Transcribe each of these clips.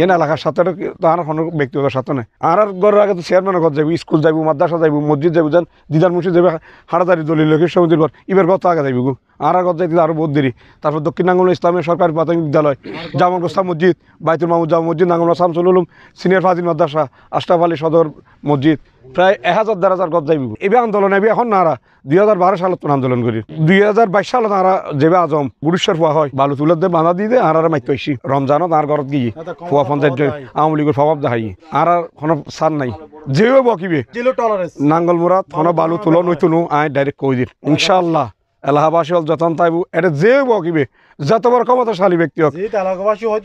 N এলাকার সাথে তো আর কোনো ব্যক্তিগত সাথে নেই আর ঘরের আগে তো চেয়ারম্যানের ঘর যাবো স্কুল যাবো মাদ্রাসা যাবো মসজিদ যাবো যান দিদার মুসিদ যাবে হাটাদারি দলিল লোকের সমিতির ঘর ইবের ঘর তো আগে যাবো আর ঘর যাইতে আরও বহুত দেরি তারপর দক্ষিণ নাঙ্গল ইসলামের সরকারি প্রাথমিক বিদ্যালয় জামান গোস্তা মসজিদ বাইতুল মাহমুদ জামা মসজিদ নাঙ্গল শামসুল উলুম সিনিয়র ফাজিল মাদ্রাসা আশরাফ আলী সদর মসজিদ প্রায় 1000-1500 গজ যাইব এবার আন্দোলন এবি এখন নারা 2012 সালত আন্দোলন করি 2022 সালত নারা যেবে আজম গুরুশ্বর ফুয়া হয় বালু তুলে দিয়ে বাঁধা দিয়ে আর মাইত পাইছি রমজানত আর ঘরত গিয়ে ফুয়া পঞ্চায়েত আওয়ামী লীগের প্রভাব দেখাই আর কোনো সার নাই যেও বকিবে নাঙ্গল মুরাদ কোনো বালু তুলো নইতুনো আয় ডাইরেক্ট কই দিন ইনশাআল্লাহ এলাহাবাসী হল যতন তাইব এটা যেও বকিবে যত বড় ক্ষমতাশালী ব্যক্তি হোক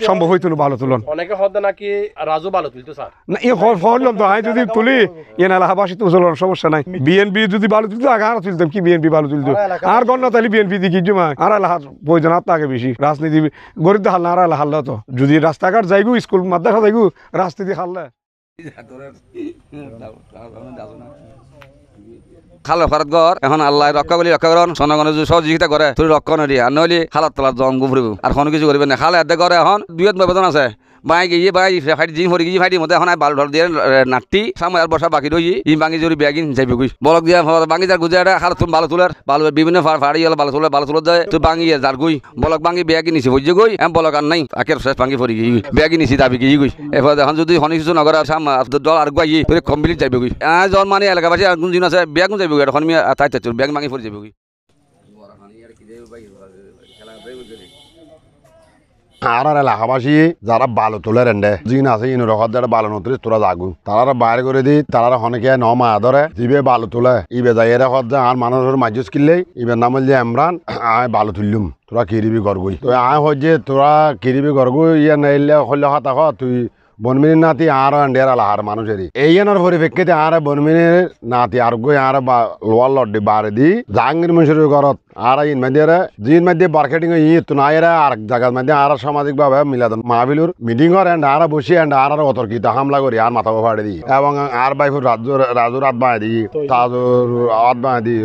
সম্ভব হইতো ভালো তুলন অনেকে হতে নাকি রাজু ভালো তুলতো স্যার না এ হইলাম তো আমি যদি তুলি এন এলাহাবাসী তো চলার সমস্যা নাই বিএনপি যদি ভালো তুলতো আগে আর তুলতাম কি বিএনপি ভালো তুলতো আর গণনা তাহলে বিএনপি দিকে জমা আর এলাহার প্রয়োজন আর তাকে বেশি রাজনীতি গরিব হাল না আর এলাহা হাল্লা তো যদি রাস্তাঘাট যাইগু স্কুল মাদ্রাসা যাইগু রাজনীতি হাল্লা খাল ফারাত গর এখন আল্লাহ রক্ষা করি রক্ষা করন জনগণের যদি সহযোগিতা করে তুই রক্ষা নদী আর নইলে খালার তলার জঙ্গু ফুরিব আর কোনো কিছু করবে না খালে এতে করে এখন দুই বেতন আছে বাই গিয়ে বাই ফাইট জিম হরি গিয়ে ফাইটির মধ্যে এখন বাল ঢল দিয়ে নাটটি সামনে আর বসা বাকি রই ই বাঙ্গি জরি ব্যাগিন যাইবে গুই বলক দিয়া বাঙ্গি যার গুজে খাল তুমি ভালো তুলার ভালো বিভিন্ন ফাড়ি হল ভালো তুলে যায় তুই বাঙ্গি যার গুই বলক বাঙ্গি ব্যাগি নিছি বুঝে গই এম বলক আর নাই আকের শেষ বাঙ্গি ফরি গিয়ে ব্যাগি নিছি দাবি গিয়ে গুই এবার এখন যদি হনি কিছু নগর সামনে দল আর গুই তুই কমপ্লিট যাইবে গুই জন মানে এলাকাবাসী আর কোন দিন আছে ব্যাগ যাইবে গুই এখন আমি তাই চাচ্ছি ব্যাগ বাঙ্গি ফরি যাবে গুই আর এলাকাবাসী যারা বালু তোলে রেন্ডে জিন আছে ইনুর যারা বালু নতুন তোরা জাগু তারা বাইরে করে দি তারা হনেকে ন মা ধরে জিবে বালু তোলে ইবে যাই এরা হচ্ছে আর মানুষের মাজুস কিনলে ইবের নাম হল ইমরান আয় বালু তুললুম তোরা কিরিবি গরগুই তো আয় হচ্ছে তোরা কিরিবি গরগুই ইয়ে নাইলে হলে হতা হ তুই বনমিনীর নাতি আর ডেরা লাহার মানুষেরই এইখানের পরিপ্রেক্ষিতে আর বনমিনীর নাতি আর গই আর লোয়ার লড্ডি বাড়ি দি জাহাঙ্গীর মানুষের ঘরত আর ইন মাঝে জিন মাঝে মার্কেটিং তো নাই আর জায়গার মধ্যে আর সামাজিকভাবে মিলাদন মাহবিলুর মিটিং কর এন্ড আর বসি এন্ড আর অতর্কিত হামলা করি আর মাথা ফাড়ে দিই এবং আর বাইফুর রাজুর হাত বাঁধে দিই তাজুর হাত বাঁধে দিই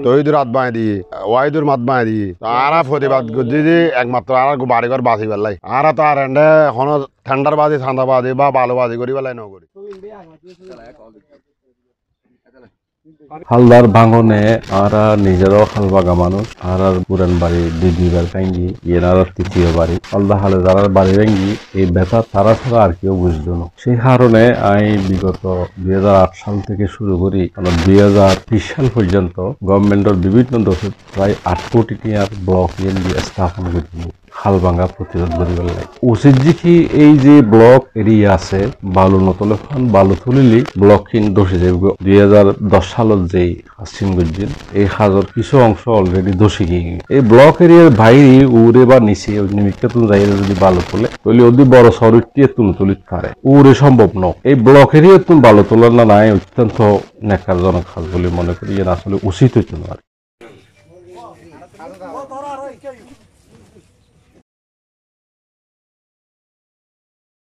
তহিদুর হাত বাঁধে দিই ওয়াইদুর মাত বাঁধে দিই আর প্রতিবাদ করছি যে একমাত্র আর বাড়ি ঘর বাঁচি পেলাই আর তো আর এন্ডে এখন ঠান্ডার বাজি ঠান্ডা বাজি বা ভালো বাজি করি পেলাই নকরি হালদার ভাঙনে আর নিজেরও হাল বাগা মানুষ আর পুরান বাড়ি দুইবার ভাঙ্গি এনার তৃতীয় বাড়ি আলাদা হালে যারা বাড়ি ভাঙ্গি এই ব্যথা তারা ছাড়া আর কেউ বুঝলো না সেই কারণে আমি বিগত 2008 সাল থেকে শুরু করি 2030 সাল পর্যন্ত গভর্নমেন্টের বিভিন্ন দোষে প্রায় 8 কোটি টাকার ব্লক স্থাপন করছি হাল ভাঙা প্রতিরোধ করিবার লাগে উচিত কি এই যে ব্লক এরিয়া আছে বালু নতলে বালু তুলিলি ব্লকহীন দোষে যাবে 2010 সালত যেই হাসিন গজ্জিন এই হাজর কিছু অংশ অলরেডি দোষী গিয়ে এই ব্লক এরিয়ার বাইরে উড়ে বা নিচে নিমিত্তে তুমি যাই যদি বালু তোলে তাহলে অতি বড় শরীরটিয়ে তুমি তুলিত পারে উড়ে সম্ভব ন এই ব্লক এরিয়া তুমি বালু তোলার না নাই অত্যন্ত নেকারজনক কাজ বলে মনে করি আসলে উচিত হইতে না।